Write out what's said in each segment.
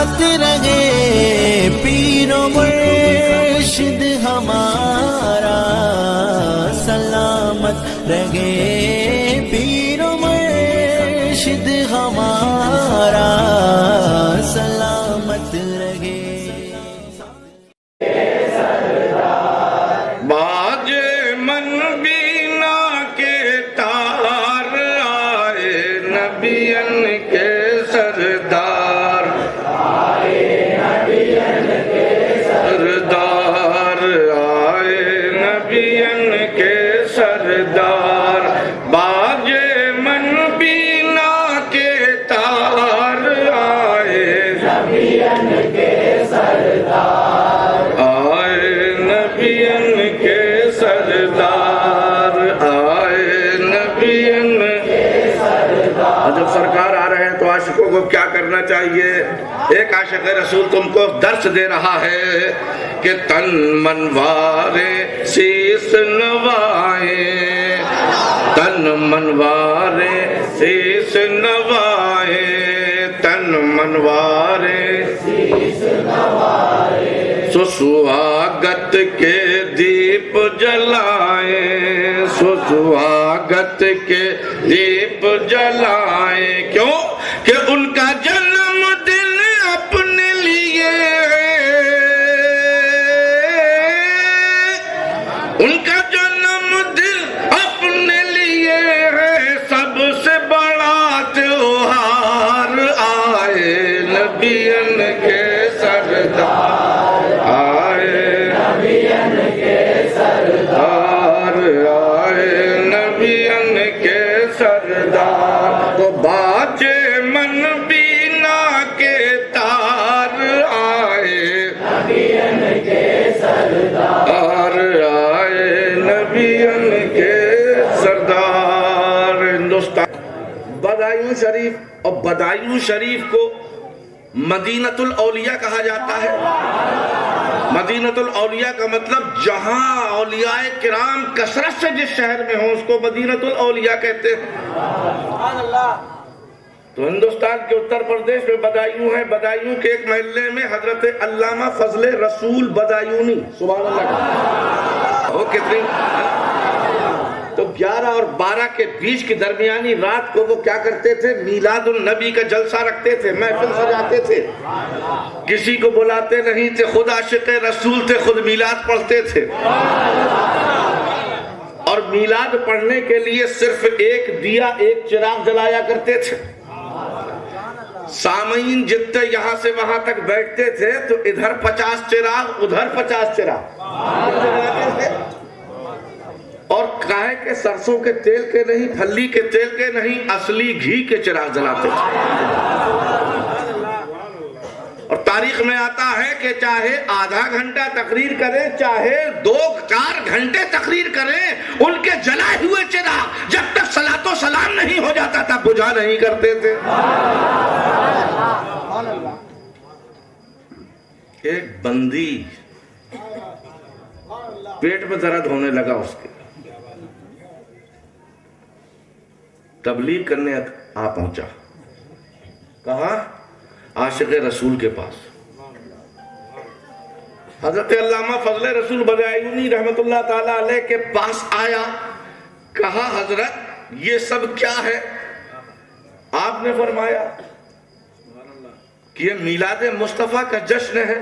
سلامت رہے پیر و مرشد ہمارا، سلامت رہے پیر و مرشد ہمارا، سلامت رہے۔ باج من بینا کے تار آئے نبیان کے سردار، سردار آئے نبیان کے سردار، باج من بینا کے تار آئے نبیان کے سردار، آئے نبیان کے سردار، آئے نبیان کے سردار۔ جب سرکار آ رہے ہیں تو عاشقوں کو کیا کرنا چاہیے؟ ایک عاشق رسول تم کو درس دے رہا ہے کہ تن منوارے سیس نوائے، تن منوارے سیس نوائے، تن منوارے سیس نوائے، سو سواگت کے دیپ جلائیں، سو سواگت کے دیپ جلائیں، کیوں کہ ان کا جنم دن اپنے لیے، ان کا جنم دن اپنے لیے ہے سب سے بڑا تہوار، آئے نبیان کے سردار، آئے نبیان کے سردار، آئے نبیان کے سردار، تو باج من بینا کے تار آئے نبیان کے سردار، آئے نبیان کے سردار۔ ہندوستان بدایوں شریف، اور بدایوں شریف کو مدینۃ الاولیاء کہا جاتا ہے۔ مدینۃ الاولیاء کا مطلب جہاں اولیاء کرام کثرت سے جس شہر میں ہوں اس کو مدینۃ الاولیاء کہتے ہیں۔ تو ہندوستان کے اتر پردیش میں بدایوں ہیں۔ بدایوں کے ایک محلے میں حضرت علامہ فضل رسول بدایونی، سبحان اللہ، وہ کتنی تو 11 اور 12 کے بیچ کی درمیانی رات کو وہ کیا کرتے تھے؟ میلاد النبی کا جلسہ رکھتے تھے، محفل سجاتے تھے، کسی کو بلاتے نہیں تھے، خود عاشق رسول تھے، خود میلاد پڑھتے تھے، اور میلاد پڑھنے کے لیے صرف ایک دیا، ایک چراغ جلایا کرتے تھے۔ سامعین جتنے یہاں سے وہاں تک بیٹھتے تھے تو ادھر 50 چراغ، ادھر 50 چراغ، اور کہے کہ سرسوں کے تیل کے نہیں، پھلی کے تیل کے نہیں، اصلی گھی کے چراغ جلاتے تھے۔ اور تاریخ میں آتا ہے کہ چاہے آدھا گھنٹہ تقریر کریں، چاہے 2-4 گھنٹے تقریر کریں، ان کے جلائے ہوئے چراغ جب تک صلاۃ و سلام نہیں ہو جاتا تھا بجھا نہیں کرتے تھے۔ ایک بندی پیٹ میں درد ہونے لگا، اس کے تبلیغ کرنے آ پہنچا، کہا عاشق رسول کے پاس۔ حضرت علامہ فضل رسول بدایونی رحمت اللہ تعالی علیہ کے پاس آیا، کہا حضرت یہ سب کیا ہے؟ آپ نے فرمایا کہ یہ میلاد مصطفیٰ کا جشن ہے۔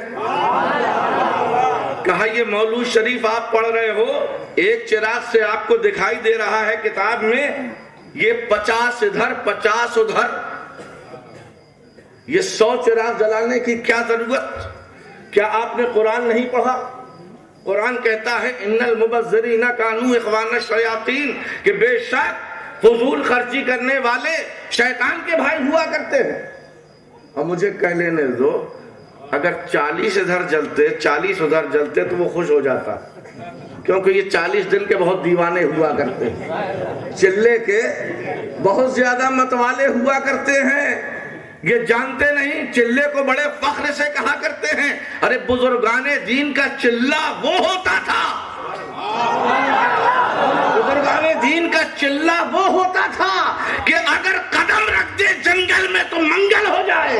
کہا یہ مولود شریف آپ پڑھ رہے ہو، ایک چراغ سے آپ کو دکھائی دے رہا ہے کتاب میں، یہ 50 ادھر 50 ادھر، یہ 100 چراغ جلانے کی کیا ضرورت؟ کیا آپ نے قرآن نہیں پڑھا؟ قرآن کہتا ہے ان المبذرین کانوا اخوان الشیاطین، کہ بے شک فضول خرچی کرنے والے شیطان کے بھائی ہوا کرتے ہیں۔ اور مجھے کہہ لینے دو، اگر 40 ادھر جلتے 40 ادھر جلتے تو وہ خوش ہو جاتا، کیونکہ یہ 40 دن کے بہت دیوانے ہوا کرتے ہیں، چلے کے بہت زیادہ متوالے ہوا کرتے ہیں، یہ جانتے نہیں چلے کو بڑے فخر سے کہا کرتے ہیں۔ ارے بزرگان دین کا چلہ وہ ہوتا تھا، بزرگان دین کا چلہ وہ ہوتا تھا کہ اگر قدم رکھ دے جنگل میں تو منگل ہو جائے۔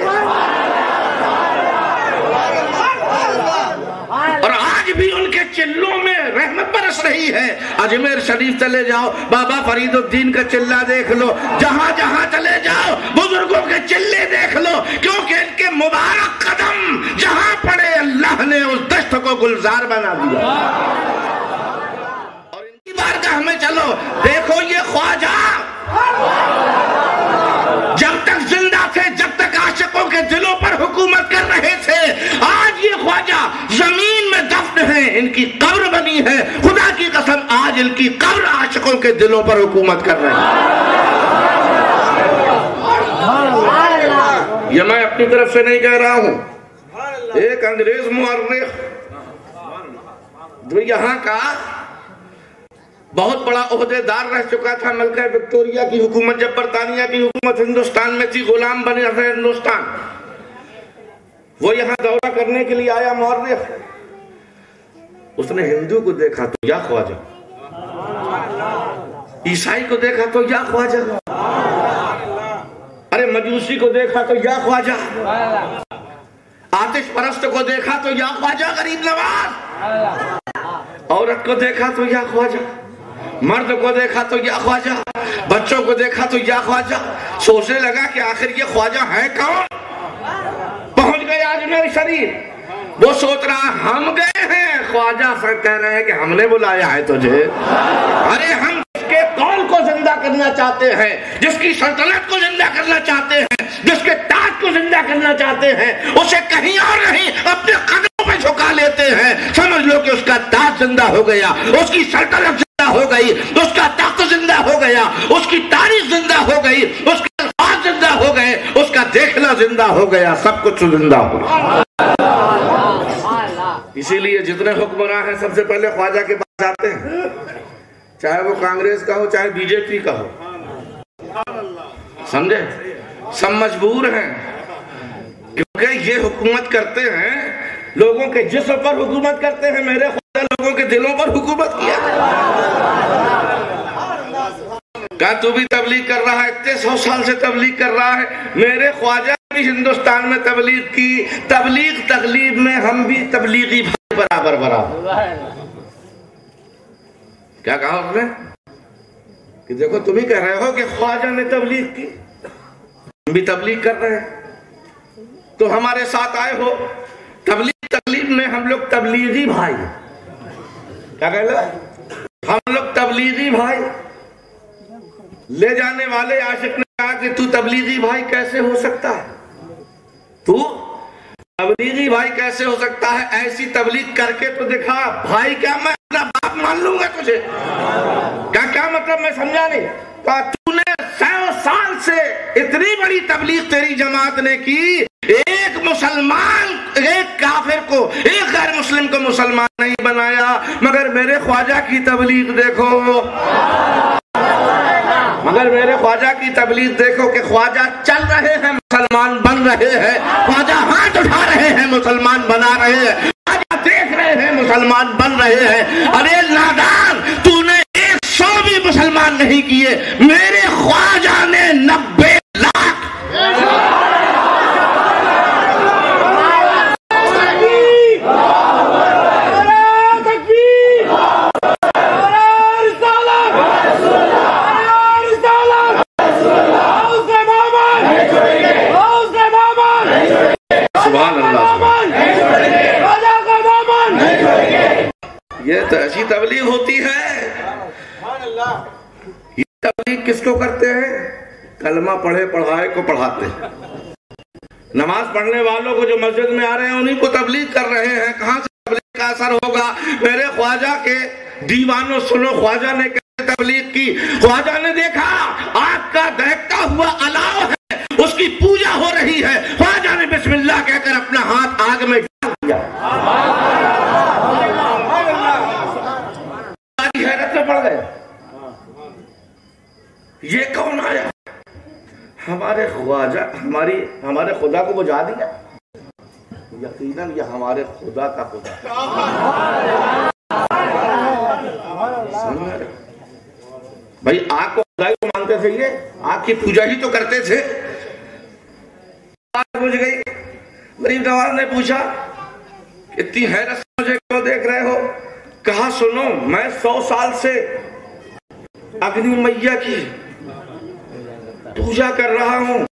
چلوں میں رحمت برس رہی ہے. اجمیر شریف چلے جاؤ, بابا فرید الدین کا چلہ دیکھ لو, جہاں جہاں چلے جاؤ بزرگوں کے چلے دیکھ لو, کیونکہ ان کے مبارک قدم جہاں پڑے اللہ نے اس دشت کو گلزار بنا دیا. اور ان کی بارگاہ میں چلو, دیکھو یہ خواجہ جب تک زندہ تھے, جب تک عاشقوں کے دلوں پر حکومت کر رہے تھے, آج یہ خواجہ زمین میں دفن ہیں, ان کی قبر بنی ہے. خدا کی قسم آج ان کی قبر عاشقوں کے دلوں پر حکومت کر رہے ہیں. یہ میں اپنی طرف سے نہیں کہہ رہا ہوں, ایک انگریز مورخ جو یہاں کا بہت بڑا عہدے دار رہ چکا تھا, ملکہ وکٹوریہ کی حکومت, جب برطانیہ کی حکومت ہندوستان میں تھی, غلام بنے ہوئے ہندوستان, وہ یہاں دورہ کرنے کے لیے آیا مورخ. اس نے ہندو کو دیکھا تو یا خواجہ, عیسائی کو دیکھا تو یا خواجہ, ارے مجوسی کو دیکھا تو یا خواجہ, آتش پرست کو دیکھا تو یا خواجہ غریب نواز, عورت کو دیکھا تو یا خواجہ, مرد کو دیکھا تو یا خواجہ, بچوں کو دیکھا تو یا خواجہ. سوچنے لگا کہ آخر یہ خواجہ ہے کون. پہنچ گئے اجمیر شریف, وہ سوچ رہا ہم گئے ہیں, خواجہ سر کہہ رہے ہیں کہ ہم نے بلایا ہے تجھے. ارے ہم جس کے قول کو زندہ کرنا چاہتے ہیں, جس کی سلطنت کو زندہ کرنا چاہتے ہیں, جس کے تاج کو زندہ کرنا چاہتے ہیں, اسے کہیں اور نہیں اپنے قدموں پہ جھکا لیتے ہیں. سمجھ لو کہ اس کا تاج زندہ ہو گیا, اس کی سلطنت زندہ ہو گئی, اس کا تخت زندہ ہو گیا, اس کی تاریخ زندہ ہو گئی, اس کے الفاظ زندہ ہو گئے, اس کا دیکھنا زندہ ہو گیا, سب کچھ زندہ ہو گیا. اسی لیے جتنے حکمراں ہیں سب سے پہلے خواجہ کے پاس جاتے ہیں, چاہے وہ کانگریس کا ہو چاہے بی جے پی کا ہو. سمجھے, سب مجبور ہیں, کیونکہ یہ حکومت کرتے ہیں, لوگوں کے جسم پر حکومت کرتے ہیں. میرے خواجہ لوگوں کے دلوں پر حکومت کیا. کہا تو بھی تبلیغ کر رہا ہے, 100 سال سے تبلیغ کر رہا ہے. میرے خواجہ بھی ہندوستان میں تبلیغ کی, تبلیغ تقلیب میں ہم بھی تبلیغی بھائی برابر. کیا کہا اس نے کہ دیکھو تم ہی کہہ رہے ہو کہ خواجہ نے تبلیغ کی, ہم بھی تبلیغ کر رہے ہیں, تو ہمارے ساتھ آئے ہو. تبلیغ تقلیب میں ہم لوگ تبلیغی بھائی. کیا کہہ رہے, ہم لوگ تبلیغی بھائی. لے جانے والے عاشق نے کہا کہ تو تبلیغی بھائی کیسے ہو سکتا ہے, تو تبلیغی بھائی کیسے ہو سکتا ہے, ایسی تبلیغ کر کے تو دکھا. بھائی کیا میں اپنا باپ مان لوں گا تجھے؟ کیا مطلب, میں سمجھا نہیں. کہا تو نے 100 سال سے اتنی بڑی تبلیغ تیری جماعت نے کی, ایک مسلمان, ایک کافر کو, ایک غیر مسلم کو مسلمان نہیں بنایا, مگر میرے خواجہ کی تبلیغ دیکھو, مگر میرے خواجہ کی تبلیغ دیکھو کہ خواجہ چل رہے ہیں مسلمان بن رہے ہیں, خواجہ ہاتھ اٹھا رہے ہیں مسلمان بنا رہے ہیں, خواجہ دیکھ رہے ہیں مسلمان بن رہے ہیں. ارے نادان, تو نے 100 بھی مسلمان نہیں کیے, میرے خواجہ نے 90 لاکھ. یہ تو ایسی تبلیغ ہوتی ہے. یہ تبلیغ کس کو کرتے ہیں؟ کلمہ پڑھے پڑھائے کو پڑھاتے ہیں. نماز پڑھنے والوں کو جو مسجد میں آ رہے ہیں انہیں کو تبلیغ کر رہے ہیں. کہاں سے تبلیغ کا اثر ہوگا؟ میرے خواجہ کے دیوانوں سنو, خواجہ نے کیسے تبلیغ کی. خواجہ نے دیکھا آگ کا دہکتا ہوا الاؤ ہے, اس کی پوجا ہو رہی ہے. خواجہ نے بسم اللہ کہہ کر اپنا ہاتھ آگ میں ڈال دیا. حیرت میں پڑ گئے, یہ کون آیا؟ ہمارے خواجہ, ہمارے خدا کو بجھا دیا. یقیناً یہ ہمارے خدا کا خدا. بھائی آگ کو خدا کو مانتے تھے, یہ آگ کی پوجا ہی تو کرتے تھے. بات بجھ گئی. غریب نواز نے پوچھا اتنی حیرت سے مجھے کیوں دیکھ رہے ہو؟ کہا سنو میں 100 سال سے اگنی میاں کی پوجا کر رہا ہوں،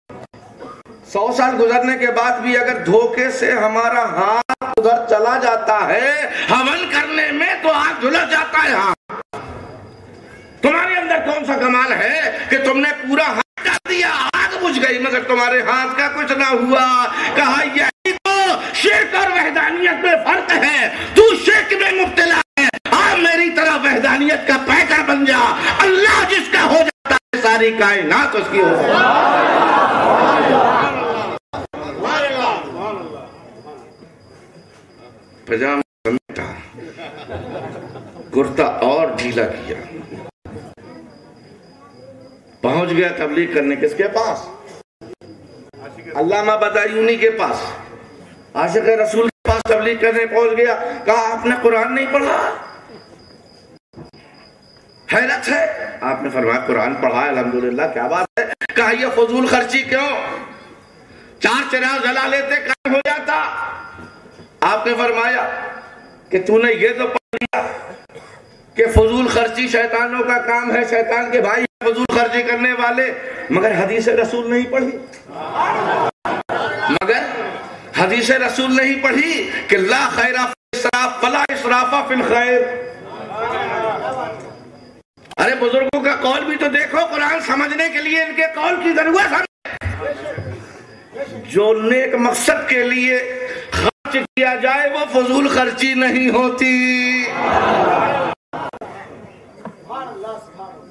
100 سال گزرنے کے بعد بھی اگر دھوکے سے ہمارا ہاتھ ادھر چلا جاتا ہے ہون کرنے میں تو ہاتھ جھلس جاتا ہے۔ ہاں تمہارے اندر کون سا کمال ہے کہ تم نے پورا ہاتھ ڈال دیا، آگ بجھ گئی مگر تمہارے ہاتھ کا کچھ نہ ہوا۔ کہا یہی تو شرک اور وحدانیت میں فرق ہے، تو شرک میں مبتلا ہے، آپ میری طرح وحدانیت کا پیکر بن جا۔ اللہ جس کا ہو جاتا ہے ساری کائنات اس کی ہو جاتی ہے۔ پجامہ سمیٹا، کرتا اور ڈھیلا کیا، پہنچ گیا تبلیغ کرنے کس کے پاس؟ علامہ بدایونی کے پاس، عاشق رسول کے پاس تبلیغ کرنے پہنچ گیا۔ کہا آپ نے قرآن نہیں پڑھا؟ حیرت ہے۔ آپ نے فرمایا قرآن پڑھا ہے الحمدللہ، کیا بات ہے؟ کہا یہ فضول خرچی کیوں؟ 4 چراغ جلا لیتے کام ہو جاتا۔ آپ نے فرمایا کہ تو نے یہ تو پڑھ لیا کہ فضول خرچی شیطانوں کا کام ہے، شیطان کے بھائی فضول خرچی کرنے والے، مگر حدیث رسول نہیں پڑھی، مگر حدیث رسول نہیں پڑھی کہ لا خیر فی الاسراف فلا اسراف فی الخیر۔ ارے بزرگوں کا قول بھی تو دیکھو، قرآن سمجھنے کے لیے ان کے قول کی ضرورت ہے۔ جو نیک مقصد کے لیے خرچ کیا جائے وہ فضول خرچی نہیں ہوتی۔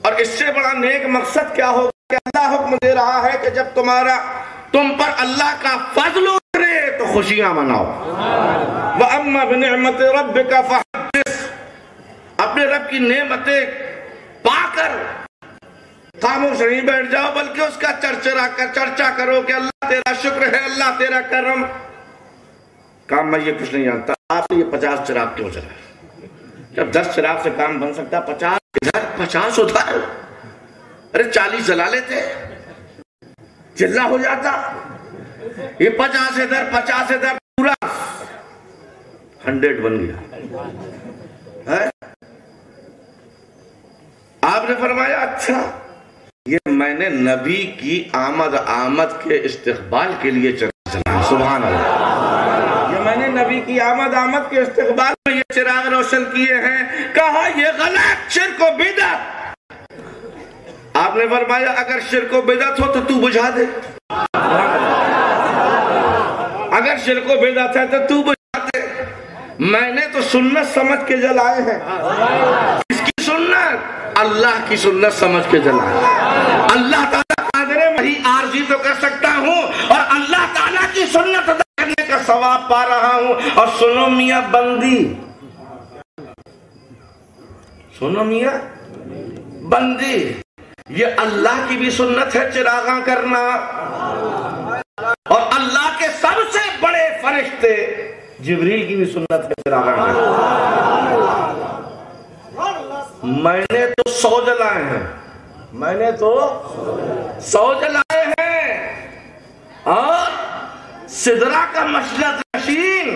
اور اس سے بڑا نیک مقصد کیا ہوگا کہ اللہ حکم دے رہا ہے کہ جب تم پر اللہ کا فضل اترے تو خوشیاں مناؤ۔ وَأَمَّا بِنِعْمَةِ رَبِّكَ فَحَدِّثْ، اپنے رب کی نعمتیں پا کر خاموش نہیں بیٹھ جاؤ بلکہ اس کا چرچا کرو کہ اللہ تیرا شکر ہے، اللہ تیرا کرم۔ کام میں یہ کچھ نہیں جانتا، آپ نے یہ 50 چراغ کیوں جلائے؟ جب 10 چراغ سے کام بن سکتا، 50 ادھر 50 ادھر، ارے 40 جلا لیتے، چلہ ہو جاتا۔ یہ 50 ادھر 50 ادھر پورا 100 بن گیا۔ آپ نے فرمایا اچھا یہ میں نے نبی کی آمد کے استقبال کے لیے چلا، سبحان اللہ، یہ میں نے نبی کی آمد کے استقبال میں یہ چراغ روشن کیے ہیں۔ کہا یہ غلط، شرک و بدعت۔ آپ نے فرمایا اگر شرک و بدعت ہو تو بجھا دے، اگر شرک و بدعت ہے تو بجھا دے۔ میں نے تو سنت سمجھ کے جلائے ہیں۔ اس کی سنت اللہ کی سنت سمجھ کے جلائے۔ اللہ تعالیٰ قادر ہے، وہی عارضی تو کر سکتا ہوں اور اللہ تعالیٰ کی سنت ادا کرنے کا ثواب پا رہا ہوں۔ اور سنو میاں بندی، سنو میاں بندی، یہ اللہ کی بھی سنت ہے چراغاں کرنا، اور اللہ کے سب سے بڑے فرشتے جبریل کی بھی سنت ہے چراغاں کرنا۔ میں نے تو 100 جلائے ہیں، میں نے تو 100 جلائے ہیں، اور سدرہ کا مشلت نشین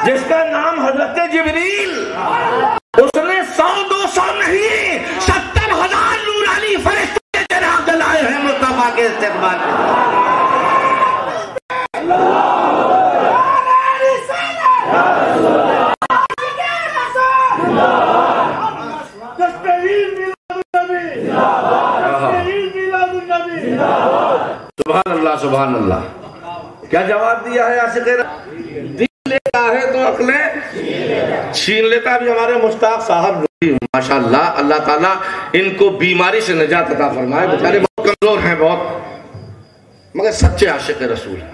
جس کا نام حضرت جبریل، اس نے 100-200 نہیں 70,000 نورانی فرشتے چراغ جلائے ہیں مصطفیٰ کے استقبال میں۔ سبحان اللہ سبحان اللہ، کیا جواب دیا ہے عاشق رسول؟ دل لیتا ہے تو عقلیں چھین لیتا۔ بھی ہمارے مشتاق صاحب ماشاءاللہ، اللہ تعالیٰ ان کو بیماری سے نجات عطا فرمائے، بیچارے بہت کمزور ہیں بہت، مگر سچے عاشق رسول ہیں۔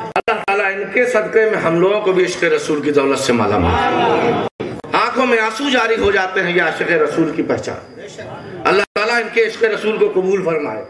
اللہ تعالیٰ ان کے صدقے میں ہم لوگوں کو بھی عشق رسول کی دولت سے مالا مال، آنکھوں میں آنسو جاری ہو جاتے ہیں، یہ عاشق رسول کی پہچان۔ اللہ تعالیٰ ان کے عشق رسول کو قبول فرمائے۔